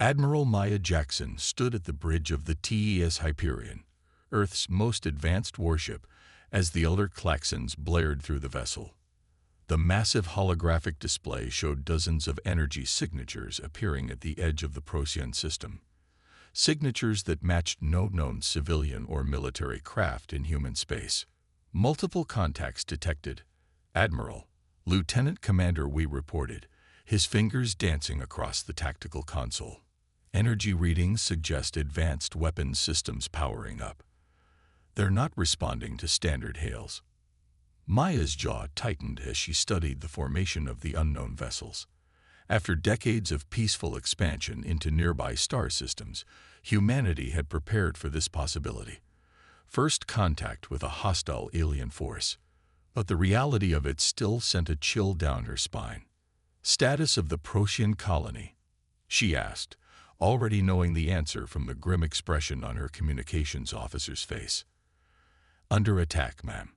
Admiral Maya Jackson stood at the bridge of the TES Hyperion, Earth's most advanced warship, as the alert klaxons blared through the vessel. The massive holographic display showed dozens of energy signatures appearing at the edge of the Procyon system. Signatures that matched no known civilian or military craft in human space. Multiple contacts detected. Admiral, Lieutenant Commander, we reported, his fingers dancing across the tactical console. Energy readings suggest advanced weapons systems powering up. They're not responding to standard hails. Maya's jaw tightened as she studied the formation of the unknown vessels. After decades of peaceful expansion into nearby star systems, humanity had prepared for this possibility. First contact with a hostile alien force, but the reality of it still sent a chill down her spine. Status of the Procyon colony? She asked, already knowing the answer from the grim expression on her communications officer's face. Under attack, ma'am.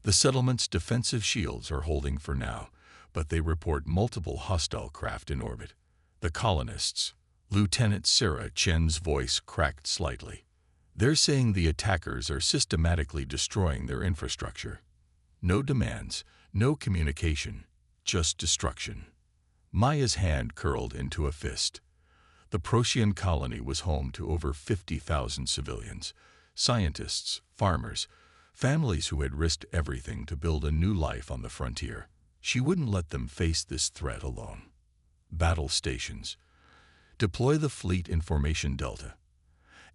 The settlement's defensive shields are holding for now, but they report multiple hostile craft in orbit. The colonists, Lieutenant Sarah Chen's voice cracked slightly. They're saying the attackers are systematically destroying their infrastructure. No demands, no communication, just destruction. Maya's hand curled into a fist. The Procyon colony was home to over 50,000 civilians, scientists, farmers, families who had risked everything to build a new life on the frontier. She wouldn't let them face this threat alone. Battle stations. Deploy the fleet in Formation Delta.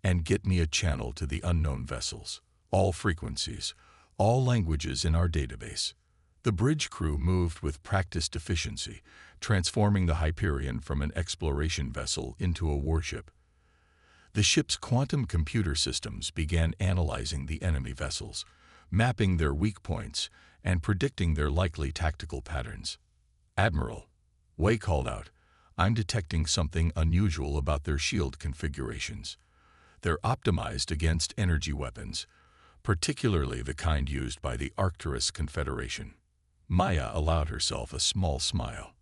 And get me a channel to the unknown vessels. All frequencies, all languages in our database. The bridge crew moved with practiced efficiency, transforming the Hyperion from an exploration vessel into a warship. The ship's quantum computer systems began analyzing the enemy vessels, mapping their weak points and predicting their likely tactical patterns. Admiral, Wei called out, I'm detecting something unusual about their shield configurations. They're optimized against energy weapons, particularly the kind used by the Arcturus Confederation. Maya allowed herself a small smile.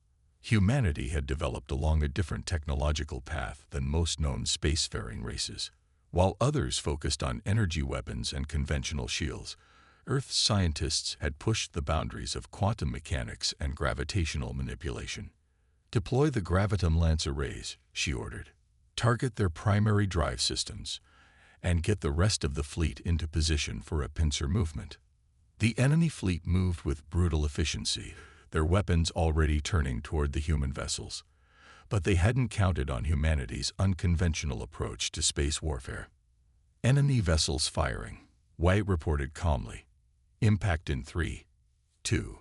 Humanity had developed along a different technological path than most known spacefaring races. While others focused on energy weapons and conventional shields, Earth's scientists had pushed the boundaries of quantum mechanics and gravitational manipulation. Deploy the Gravitum Lance arrays, she ordered. Target their primary drive systems, and get the rest of the fleet into position for a pincer movement. The enemy fleet moved with brutal efficiency, their weapons already turning toward the human vessels. But they hadn't counted on humanity's unconventional approach to space warfare. Enemy vessels firing, White reported calmly. Impact in 3, 2.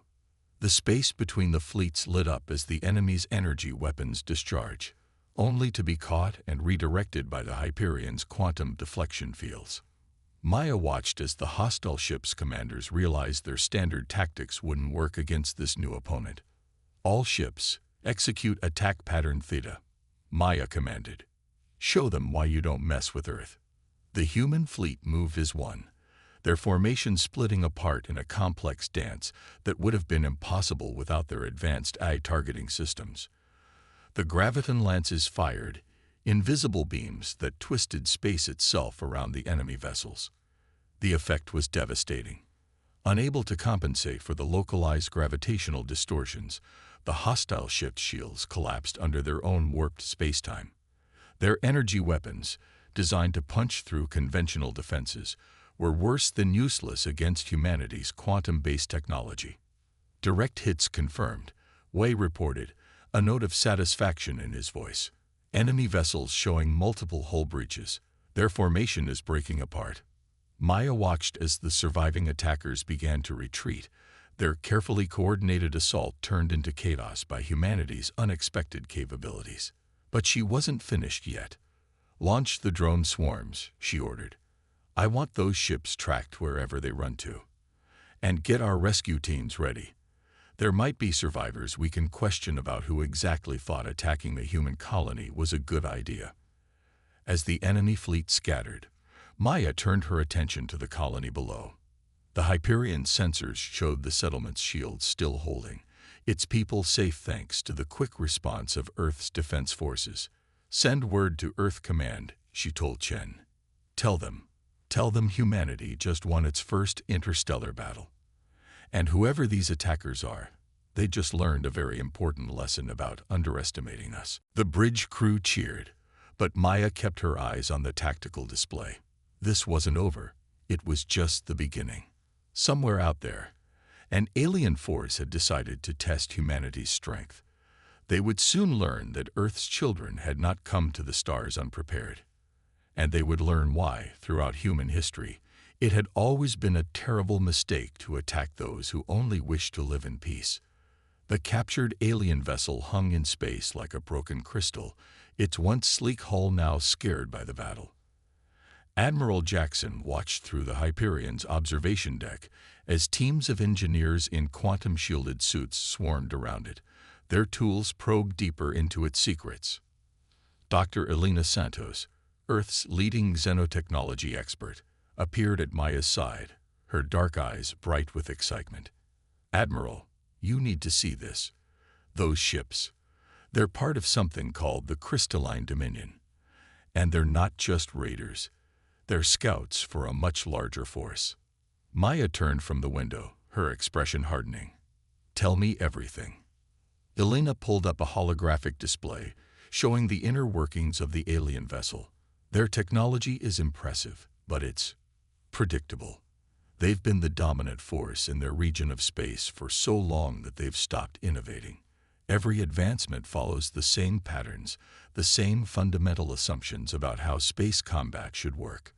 The space between the fleets lit up as the enemy's energy weapons discharge, only to be caught and redirected by the Hyperion's quantum deflection fields. Maya watched as the hostile ship's commanders realized their standard tactics wouldn't work against this new opponent. All ships, execute attack pattern Theta, Maya commanded. Show them why you don't mess with Earth. The human fleet moved as one, their formation splitting apart in a complex dance that would have been impossible without their advanced eye-targeting systems. The Graviton Lances fired, invisible beams that twisted space itself around the enemy vessels. The effect was devastating. Unable to compensate for the localized gravitational distortions, the hostile ship's shields collapsed under their own warped spacetime. Their energy weapons, designed to punch through conventional defenses, were worse than useless against humanity's quantum-based technology. Direct hits confirmed, Wei reported, a note of satisfaction in his voice. Enemy vessels showing multiple hull breaches. Their formation is breaking apart. Maya watched as the surviving attackers began to retreat, their carefully coordinated assault turned into chaos by humanity's unexpected capabilities. But she wasn't finished yet. Launch the drone swarms, she ordered. I want those ships tracked wherever they run to. And get our rescue teams ready. There might be survivors we can question about who exactly thought attacking the human colony was a good idea. As the enemy fleet scattered, Maya turned her attention to the colony below. The Hyperion sensors showed the settlement's shields still holding, its people safe thanks to the quick response of Earth's defense forces. "Send word to Earth Command," she told Chen. Tell them humanity just won its first interstellar battle. And whoever these attackers are, they just learned a very important lesson about underestimating us." The bridge crew cheered, but Maya kept her eyes on the tactical display. This wasn't over. It was just the beginning. Somewhere out there, an alien force had decided to test humanity's strength. They would soon learn that Earth's children had not come to the stars unprepared. And they would learn why, throughout human history, it had always been a terrible mistake to attack those who only wished to live in peace. The captured alien vessel hung in space like a broken crystal, its once sleek hull now scared by the battle. Admiral Jackson watched through the Hyperion's observation deck as teams of engineers in quantum-shielded suits swarmed around it, their tools probed deeper into its secrets. Dr. Elena Santos, Earth's leading xenotechnology expert, appeared at Maya's side, her dark eyes bright with excitement. "Admiral, you need to see this. Those ships, they're part of something called the Crystalline Dominion. And they're not just raiders. They're scouts for a much larger force." Maya turned from the window, her expression hardening. "Tell me everything." Elena pulled up a holographic display, showing the inner workings of the alien vessel. Their technology is impressive, but it's predictable. They've been the dominant force in their region of space for so long that they've stopped innovating. Every advancement follows the same patterns, the same fundamental assumptions about how space combat should work.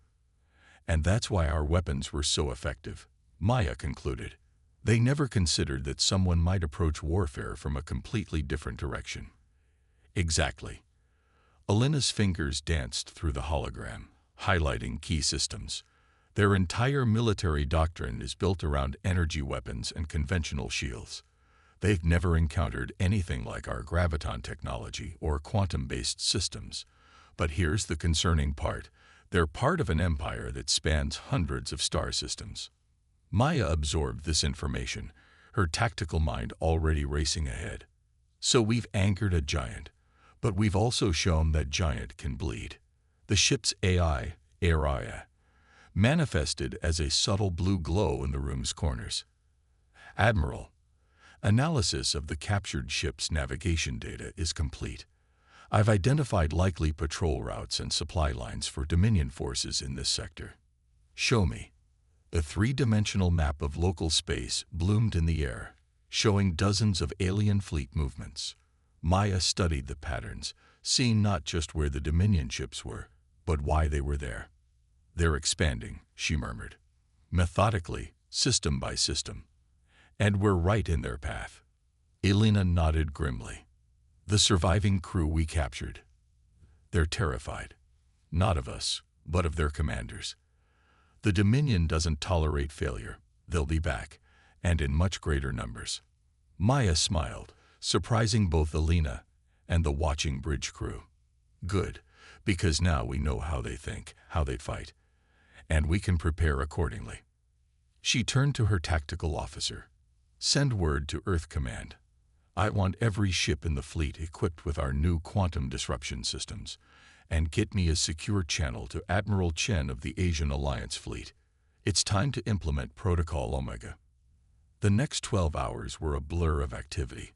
And that's why our weapons were so effective, Maya concluded. They never considered that someone might approach warfare from a completely different direction. Exactly. Elena's fingers danced through the hologram, highlighting key systems. Their entire military doctrine is built around energy weapons and conventional shields. They've never encountered anything like our graviton technology or quantum-based systems. But here's the concerning part. They're part of an empire that spans hundreds of star systems. Maya absorbed this information, her tactical mind already racing ahead. "So we've anchored a giant, but we've also shown that giant can bleed." The ship's AI, Araya, manifested as a subtle blue glow in the room's corners. "Admiral, analysis of the captured ship's navigation data is complete. I've identified likely patrol routes and supply lines for Dominion forces in this sector." "Show me." A three-dimensional map of local space bloomed in the air, showing dozens of alien fleet movements. Maya studied the patterns, seeing not just where the Dominion ships were, but why they were there. "They're expanding," she murmured, methodically, system by system. "And we're right in their path." Elena nodded grimly. "The surviving crew we captured. They're terrified. Not of us, but of their commanders. The Dominion doesn't tolerate failure. They'll be back, and in much greater numbers." Maya smiled, surprising both Elena and the watching bridge crew. "Good, because now we know how they think, how they fight, and we can prepare accordingly." She turned to her tactical officer. "Send word to Earth Command. I want every ship in the fleet equipped with our new quantum disruption systems, and get me a secure channel to Admiral Chen of the Asian Alliance Fleet. It's time to implement Protocol Omega." The next 12 hours were a blur of activity.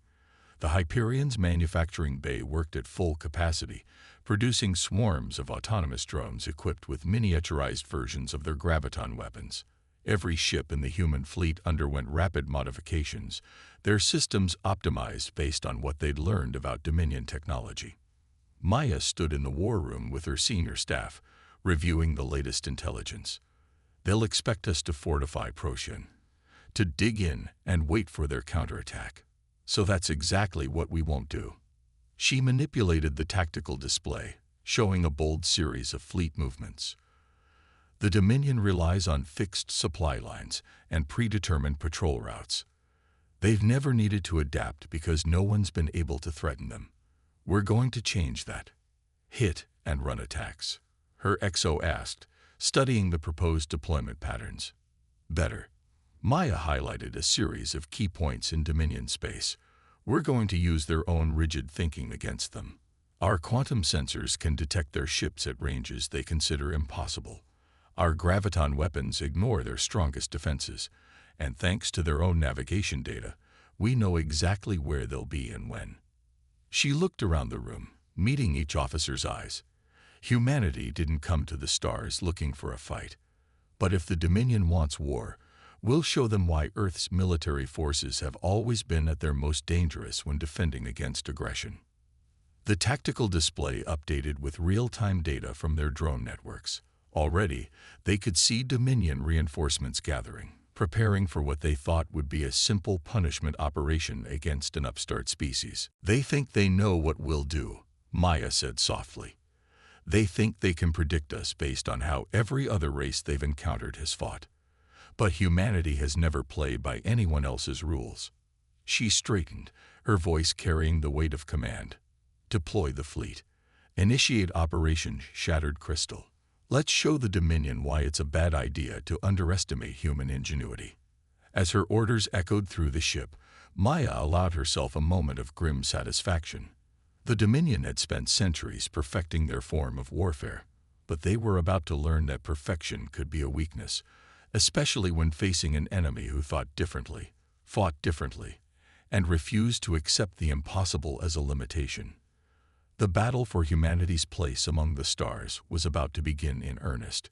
The Hyperion's manufacturing bay worked at full capacity, producing swarms of autonomous drones equipped with miniaturized versions of their graviton weapons. Every ship in the human fleet underwent rapid modifications, their systems optimized based on what they'd learned about Dominion technology. Maya stood in the war room with her senior staff, reviewing the latest intelligence. "They'll expect us to fortify Procyon, to dig in and wait for their counterattack. So that's exactly what we won't do." She manipulated the tactical display, showing a bold series of fleet movements. "The Dominion relies on fixed supply lines and predetermined patrol routes. They've never needed to adapt because no one's been able to threaten them. We're going to change that." "Hit and run attacks?" her XO asked, studying the proposed deployment patterns. "Better." Maya highlighted a series of key points in Dominion space. "We're going to use their own rigid thinking against them. Our quantum sensors can detect their ships at ranges they consider impossible. Our graviton weapons ignore their strongest defenses, and thanks to their own navigation data, we know exactly where they'll be and when." She looked around the room, meeting each officer's eyes. Humanity didn't come to the stars looking for a fight. But if the Dominion wants war, we'll show them why Earth's military forces have always been at their most dangerous when defending against aggression. The tactical display updated with real-time data from their drone networks. Already, they could see Dominion reinforcements gathering, preparing for what they thought would be a simple punishment operation against an upstart species. "They think they know what we'll do," Maya said softly. "They think they can predict us based on how every other race they've encountered has fought. But humanity has never played by anyone else's rules." She straightened, her voice carrying the weight of command. "Deploy the fleet. Initiate Operation Shattered Crystal. Let's show the Dominion why it's a bad idea to underestimate human ingenuity." As her orders echoed through the ship, Maya allowed herself a moment of grim satisfaction. The Dominion had spent centuries perfecting their form of warfare, but they were about to learn that perfection could be a weakness, especially when facing an enemy who thought differently, fought differently, and refused to accept the impossible as a limitation. The battle for humanity's place among the stars was about to begin in earnest,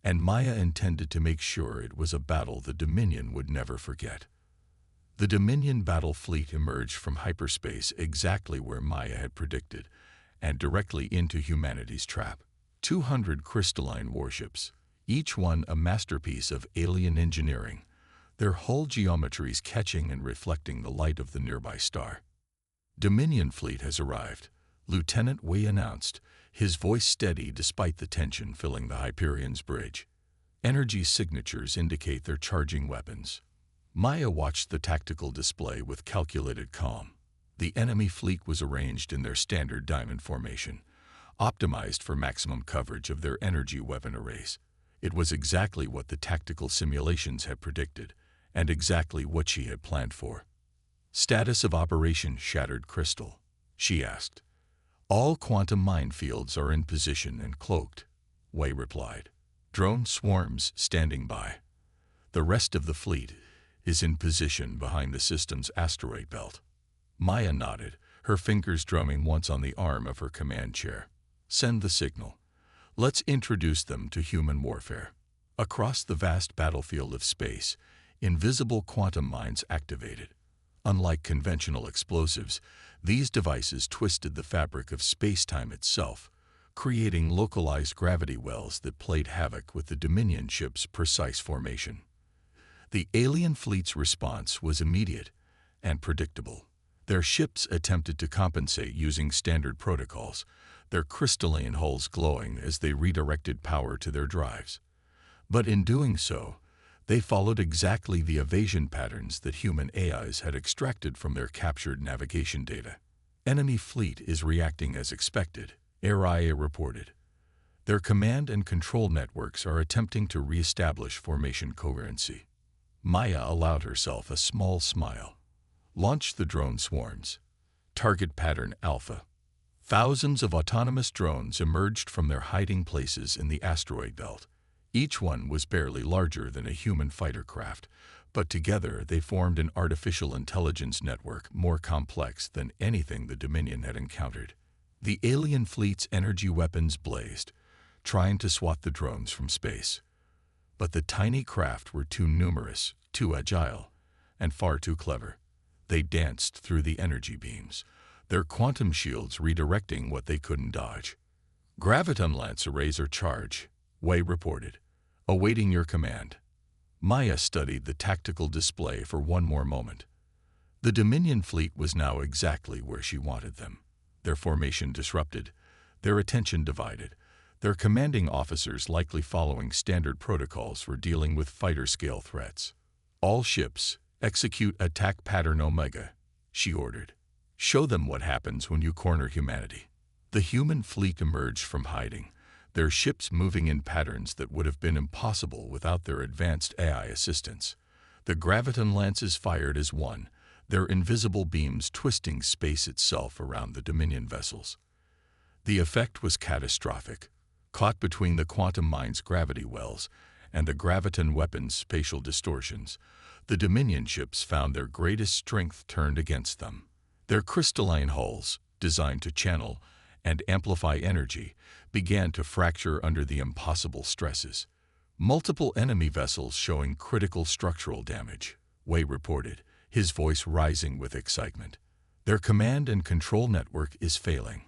and Maya intended to make sure it was a battle the Dominion would never forget. The Dominion battle fleet emerged from hyperspace exactly where Maya had predicted, and directly into humanity's trap. 200 crystalline warships, each one a masterpiece of alien engineering, their hull geometries catching and reflecting the light of the nearby star. "Dominion fleet has arrived," Lieutenant Wei announced, his voice steady despite the tension filling the Hyperion's bridge. Energy signatures indicate they're charging weapons. Maya watched the tactical display with calculated calm. The enemy fleet was arranged in their standard diamond formation, optimized for maximum coverage of their energy weapon arrays. It was exactly what the tactical simulations had predicted, and exactly what she had planned for. "Status of Operation Shattered Crystal," she asked. "All quantum minefields are in position and cloaked," Wei replied. "Drone swarms standing by. The rest of the fleet is in position behind the system's asteroid belt." Maya nodded, her fingers drumming once on the arm of her command chair. "Send the signal. Let's introduce them to human warfare." Across the vast battlefield of space, invisible quantum mines activated. Unlike conventional explosives, these devices twisted the fabric of space-time itself, creating localized gravity wells that played havoc with the Dominion ship's precise formation. The alien fleet's response was immediate and predictable. Their ships attempted to compensate using standard protocols, their crystalline hulls glowing as they redirected power to their drives. But in doing so, they followed exactly the evasion patterns that human AIs had extracted from their captured navigation data. "Enemy fleet is reacting as expected," AIA reported. "Their command and control networks are attempting to reestablish formation coherency." Maya allowed herself a small smile. "Launch the drone swarms. Target pattern Alpha." Thousands of autonomous drones emerged from their hiding places in the asteroid belt. Each one was barely larger than a human fighter craft, but together they formed an artificial intelligence network more complex than anything the Dominion had encountered. The alien fleet's energy weapons blazed, trying to swat the drones from space. But the tiny craft were too numerous, too agile, and far too clever. They danced through the energy beams, their quantum shields redirecting what they couldn't dodge. "Graviton lance arrays are charged," Wei reported, "awaiting your command." Maya studied the tactical display for one more moment. The Dominion fleet was now exactly where she wanted them. Their formation disrupted, their attention divided, their commanding officers likely following standard protocols for dealing with fighter-scale threats. "All ships, execute attack pattern Omega," she ordered. "Show them what happens when you corner humanity." The human fleet emerged from hiding, their ships moving in patterns that would have been impossible without their advanced AI assistance. The graviton lances fired as one, their invisible beams twisting space itself around the Dominion vessels. The effect was catastrophic. Caught between the quantum mine's gravity wells and the graviton weapon's spatial distortions, the Dominion ships found their greatest strength turned against them. Their crystalline hulls, designed to channel and amplify energy, began to fracture under the impossible stresses. Multiple enemy vessels showing critical structural damage, Wei reported, his voice rising with excitement. Their command and control network is failing.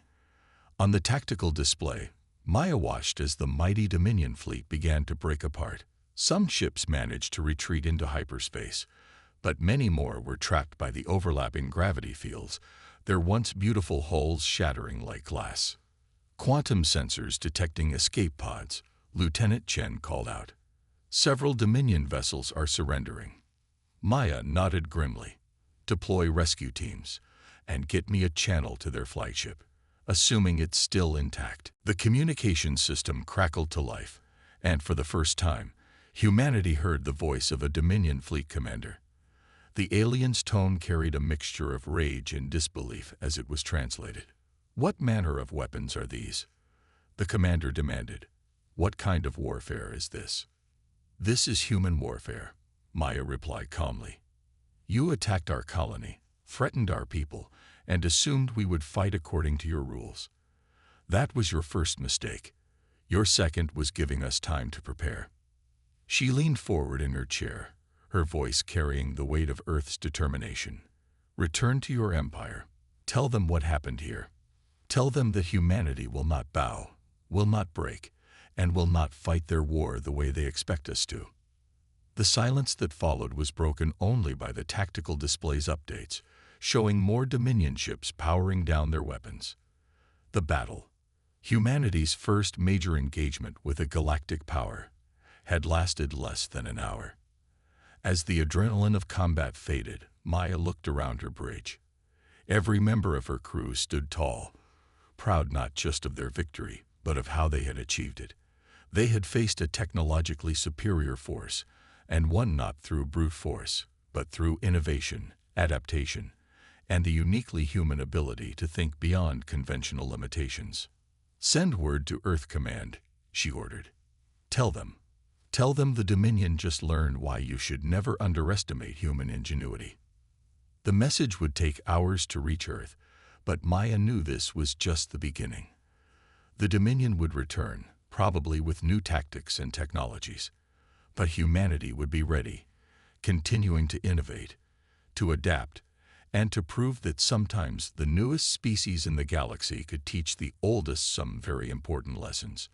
On the tactical display, Maya watched as the mighty Dominion fleet began to break apart. Some ships managed to retreat into hyperspace, but many more were trapped by the overlapping gravity fields, their once beautiful hulls shattering like glass. Quantum sensors detecting escape pods, Lieutenant Chen called out. Several Dominion vessels are surrendering. Maya nodded grimly. Deploy rescue teams, and get me a channel to their flagship, assuming it's still intact. The communication system crackled to life, and for the first time, humanity heard the voice of a Dominion fleet commander. The alien's tone carried a mixture of rage and disbelief as it was translated. "What manner of weapons are these?" the commander demanded. "What kind of warfare is this?" "This is human warfare," Maya replied calmly. "You attacked our colony, threatened our people, and assumed we would fight according to your rules. That was your first mistake. Your second was giving us time to prepare." She leaned forward in her chair, her voice carrying the weight of Earth's determination. "Return to your empire. Tell them what happened here. Tell them that humanity will not bow, will not break, and will not fight their war the way they expect us to." The silence that followed was broken only by the tactical display's updates, showing more Dominion ships powering down their weapons. The battle, humanity's first major engagement with a galactic power, had lasted less than an hour. As the adrenaline of combat faded, Maya looked around her bridge. Every member of her crew stood tall, proud not just of their victory, but of how they had achieved it. They had faced a technologically superior force, and won not through brute force, but through innovation, adaptation, and the uniquely human ability to think beyond conventional limitations. "Send word to Earth Command," she ordered. Tell them the Dominion just learned why you should never underestimate human ingenuity." The message would take hours to reach Earth, but Maya knew this was just the beginning. The Dominion would return, probably with new tactics and technologies. But humanity would be ready, continuing to innovate, to adapt, and to prove that sometimes the newest species in the galaxy could teach the oldest some very important lessons.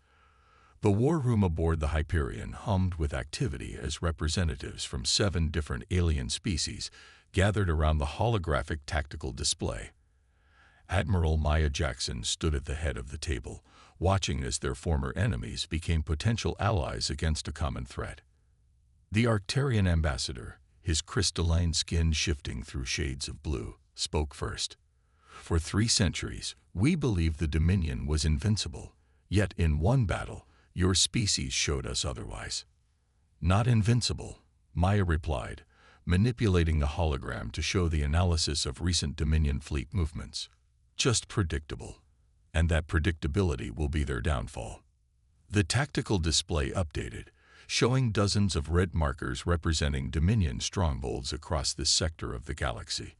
The war room aboard the Hyperion hummed with activity as representatives from 7 different alien species gathered around the holographic tactical display. Admiral Maya Jackson stood at the head of the table, watching as their former enemies became potential allies against a common threat. The Arcturian ambassador, his crystalline skin shifting through shades of blue, spoke first. "For 3 centuries, we believed the Dominion was invincible, yet in one battle, your species showed us otherwise." "Not invincible," Maya replied, manipulating the hologram to show the analysis of recent Dominion fleet movements. "Just predictable, and that predictability will be their downfall." The tactical display updated, showing dozens of red markers representing Dominion strongholds across this sector of the galaxy.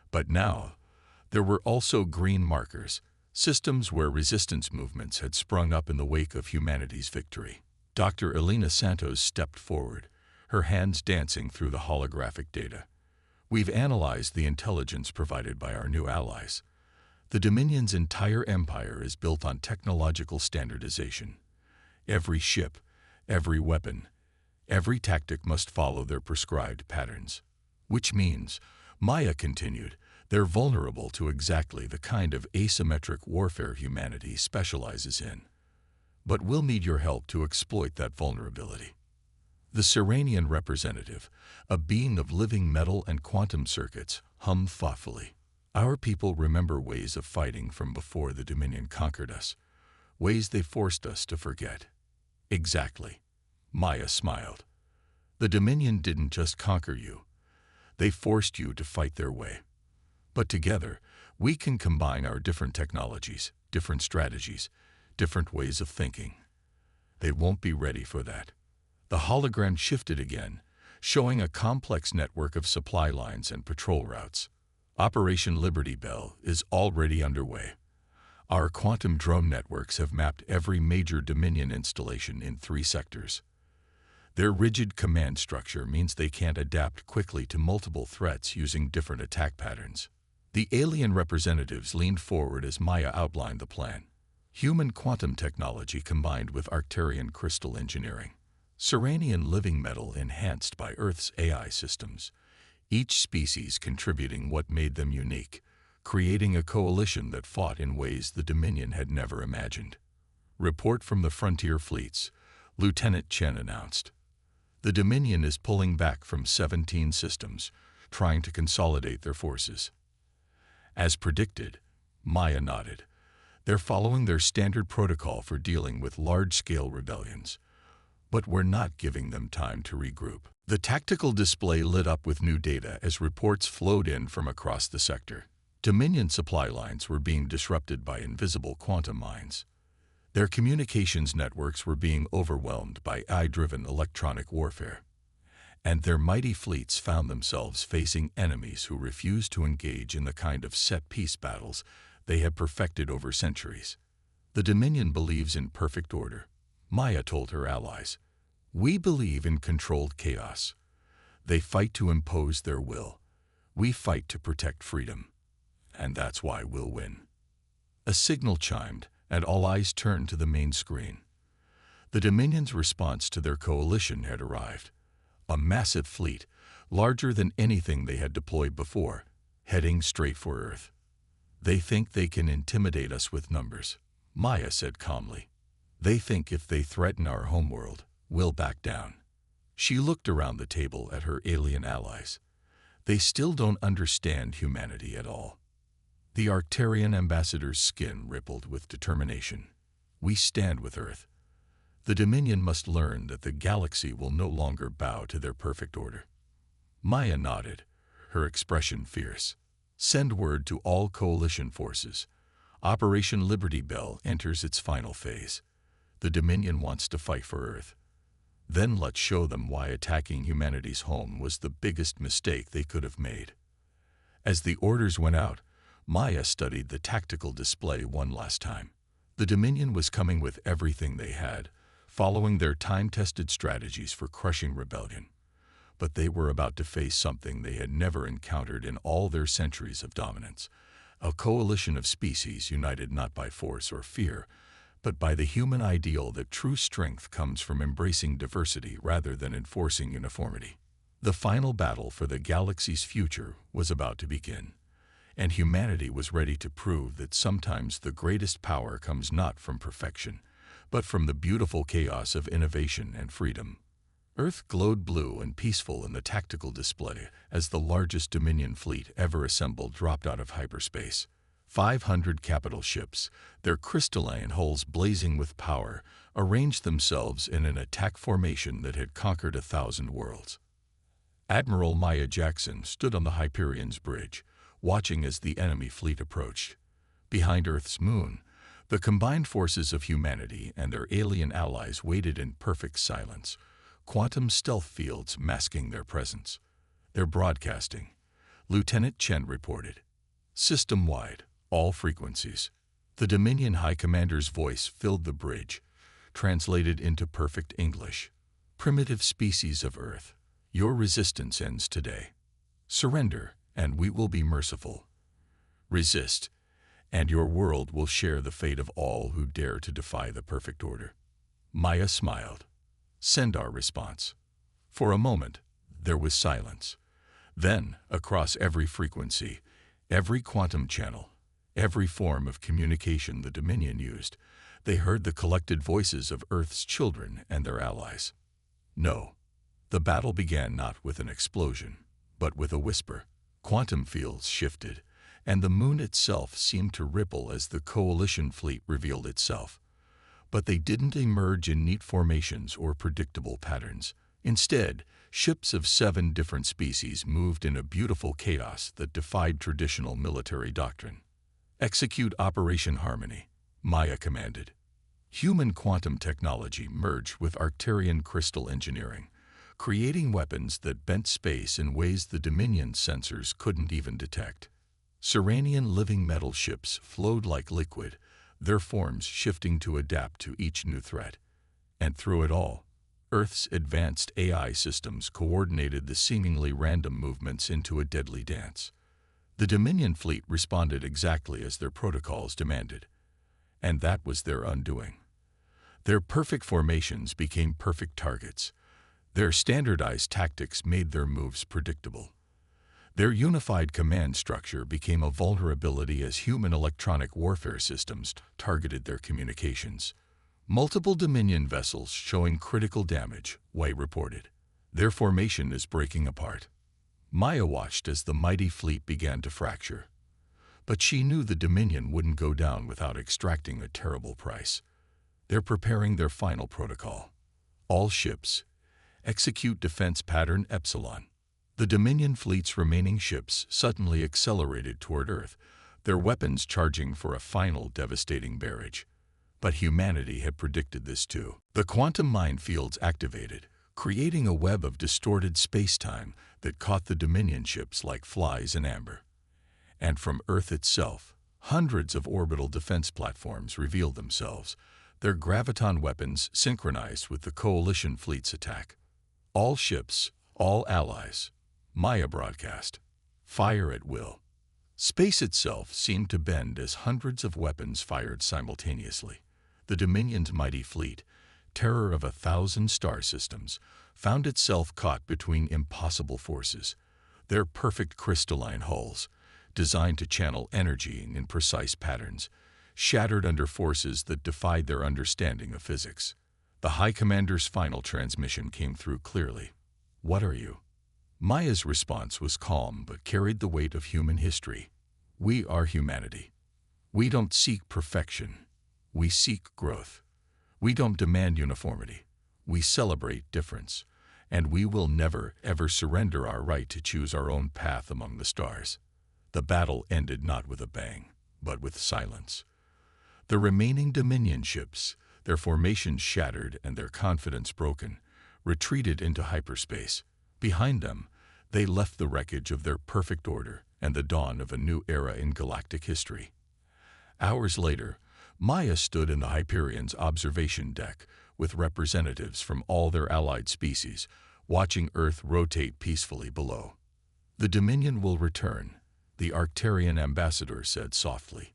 But now, there were also green markers, systems where resistance movements had sprung up in the wake of humanity's victory. Dr. Elena Santos stepped forward, her hands dancing through the holographic data. "We've analyzed the intelligence provided by our new allies. The Dominion's entire empire is built on technological standardization. Every ship, every weapon, every tactic must follow their prescribed patterns. Which means," Maya continued, "they're vulnerable to exactly the kind of asymmetric warfare humanity specializes in. But we'll need your help to exploit that vulnerability." The Serenian representative, a being of living metal and quantum circuits, hummed thoughtfully. "Our people remember ways of fighting from before the Dominion conquered us, ways they forced us to forget." "Exactly," Maya smiled. "The Dominion didn't just conquer you. They forced you to fight their way. But together, we can combine our different technologies, different strategies, different ways of thinking. They won't be ready for that. The hologram shifted again, showing a complex network of supply lines and patrol routes. Operation Liberty Bell is already underway. Our quantum drone networks have mapped every major Dominion installation in 3 sectors. Their rigid command structure means they can't adapt quickly to multiple threats using different attack patterns. The alien representatives leaned forward as Maya outlined the plan. Human quantum technology combined with Arcturian crystal engineering. Serenian living metal enhanced by Earth's AI systems. Each species contributing what made them unique, creating a coalition that fought in ways the Dominion had never imagined. Report from the frontier fleets, Lieutenant Chen announced. The Dominion is pulling back from 17 systems, trying to consolidate their forces. As predicted, Maya nodded. They're following their standard protocol for dealing with large-scale rebellions. But we're not giving them time to regroup. The tactical display lit up with new data as reports flowed in from across the sector. Dominion supply lines were being disrupted by invisible quantum mines. Their communications networks were being overwhelmed by AI-driven electronic warfare. And their mighty fleets found themselves facing enemies who refused to engage in the kind of set-piece battles they had perfected over centuries. The Dominion believes in perfect order, Maya told her allies. We believe in controlled chaos. They fight to impose their will. We fight to protect freedom. And that's why we'll win. A signal chimed, and all eyes turned to the main screen. The Dominion's response to their coalition had arrived. A massive fleet, larger than anything they had deployed before, heading straight for Earth. They think they can intimidate us with numbers, Maya said calmly. They think if they threaten our homeworld, we'll back down. She looked around the table at her alien allies. They still don't understand humanity at all. The Arcturian ambassador's skin rippled with determination. We stand with Earth. The Dominion must learn that the galaxy will no longer bow to their perfect order. Maya nodded, her expression fierce. Send word to all coalition forces. Operation Liberty Bell enters its final phase. The Dominion wants to fight for Earth. Then let's show them why attacking humanity's home was the biggest mistake they could have made. As the orders went out, Maya studied the tactical display one last time. The Dominion was coming with everything they had, following their time-tested strategies for crushing rebellion. But they were about to face something they had never encountered in all their centuries of dominance, a coalition of species united not by force or fear, but by the human ideal that true strength comes from embracing diversity rather than enforcing uniformity. The final battle for the galaxy's future was about to begin, and humanity was ready to prove that sometimes the greatest power comes not from perfection, but from the beautiful chaos of innovation and freedom. Earth glowed blue and peaceful in the tactical display as the largest Dominion fleet ever assembled dropped out of hyperspace. 500 capital ships, their crystalline hulls blazing with power, arranged themselves in an attack formation that had conquered 1,000 worlds. Admiral Maya Jackson stood on the Hyperion's bridge, watching as the enemy fleet approached. Behind Earth's moon, the combined forces of humanity and their alien allies waited in perfect silence, quantum stealth fields masking their presence. They're broadcasting, Lieutenant Chen reported. System-wide, all frequencies. The Dominion High Commander's voice filled the bridge, translated into perfect English. Primitive species of Earth, your resistance ends today. Surrender, and we will be merciful. Resist, and your world will share the fate of all who dare to defy the perfect order. Maya smiled. Send our response. For a moment, there was silence. Then, across every frequency, every quantum channel, every form of communication the Dominion used, they heard the collected voices of Earth's children and their allies. No, the battle began not with an explosion, but with a whisper. Quantum fields shifted, and the moon itself seemed to ripple as the coalition fleet revealed itself. But they didn't emerge in neat formations or predictable patterns. Instead, ships of 7 different species moved in a beautiful chaos that defied traditional military doctrine. Execute Operation Harmony, Maya commanded. Human quantum technology merged with Arcturian crystal engineering, creating weapons that bent space in ways the Dominion sensors couldn't even detect. Serenian living metal ships flowed like liquid, their forms shifting to adapt to each new threat. And through it all, Earth's advanced AI systems coordinated the seemingly random movements into a deadly dance. The Dominion fleet responded exactly as their protocols demanded. And that was their undoing. Their perfect formations became perfect targets. Their standardized tactics made their moves predictable. Their unified command structure became a vulnerability as human electronic warfare systems targeted their communications. Multiple Dominion vessels showing critical damage, White reported. Their formation is breaking apart. Maya watched as the mighty fleet began to fracture. But she knew the Dominion wouldn't go down without extracting a terrible price. They're preparing their final protocol. All ships, execute defense pattern Epsilon. The Dominion fleet's remaining ships suddenly accelerated toward Earth, their weapons charging for a final devastating barrage. But humanity had predicted this too. The quantum minefields activated, creating a web of distorted space-time that caught the Dominion ships like flies in amber. And from Earth itself, hundreds of orbital defense platforms revealed themselves, their graviton weapons synchronized with the coalition fleet's attack. All ships, all allies. Maya broadcast. Fire at will. Space itself seemed to bend as hundreds of weapons fired simultaneously. The Dominion's mighty fleet, terror of 1,000 star systems, found itself caught between impossible forces. Their perfect crystalline hulls, designed to channel energy in precise patterns, shattered under forces that defied their understanding of physics. The High Commander's final transmission came through clearly. "What are you?" Maya's response was calm but carried the weight of human history. "We are humanity. We don't seek perfection. We seek growth. We don't demand uniformity. We celebrate difference. And we will never, ever surrender our right to choose our own path among the stars." The battle ended not with a bang, but with silence. The remaining Dominion ships, their formations shattered and their confidence broken, retreated into hyperspace. Behind them, they left the wreckage of their perfect order and the dawn of a new era in galactic history. Hours later, Maya stood in the Hyperion's observation deck with representatives from all their allied species, watching Earth rotate peacefully below. "The Dominion will return," the Arcturian ambassador said softly.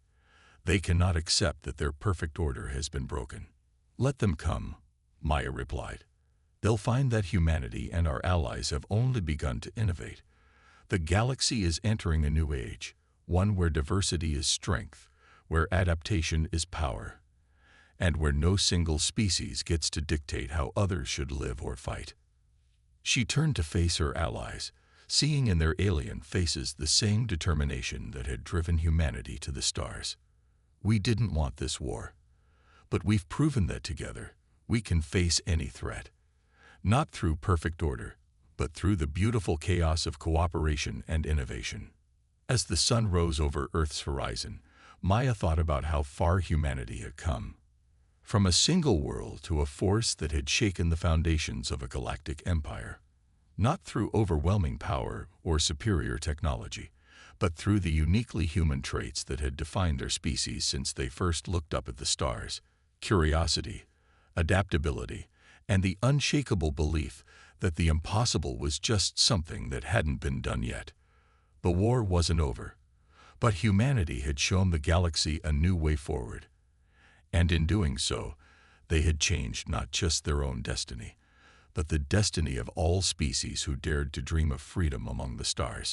"They cannot accept that their perfect order has been broken." "Let them come," Maya replied. "They'll find that humanity and our allies have only begun to innovate. The galaxy is entering a new age, one where diversity is strength, where adaptation is power, and where no single species gets to dictate how others should live or fight." She turned to face her allies, seeing in their alien faces the same determination that had driven humanity to the stars. "We didn't want this war, but we've proven that together we can face any threat. Not through perfect order, but through the beautiful chaos of cooperation and innovation." As the sun rose over Earth's horizon, Maya thought about how far humanity had come. From a single world to a force that had shaken the foundations of a galactic empire. Not through overwhelming power or superior technology, but through the uniquely human traits that had defined their species since they first looked up at the stars: curiosity, adaptability, and the unshakable belief that the impossible was just something that hadn't been done yet. The war wasn't over, but humanity had shown the galaxy a new way forward. And in doing so, they had changed not just their own destiny, but the destiny of all species who dared to dream of freedom among the stars.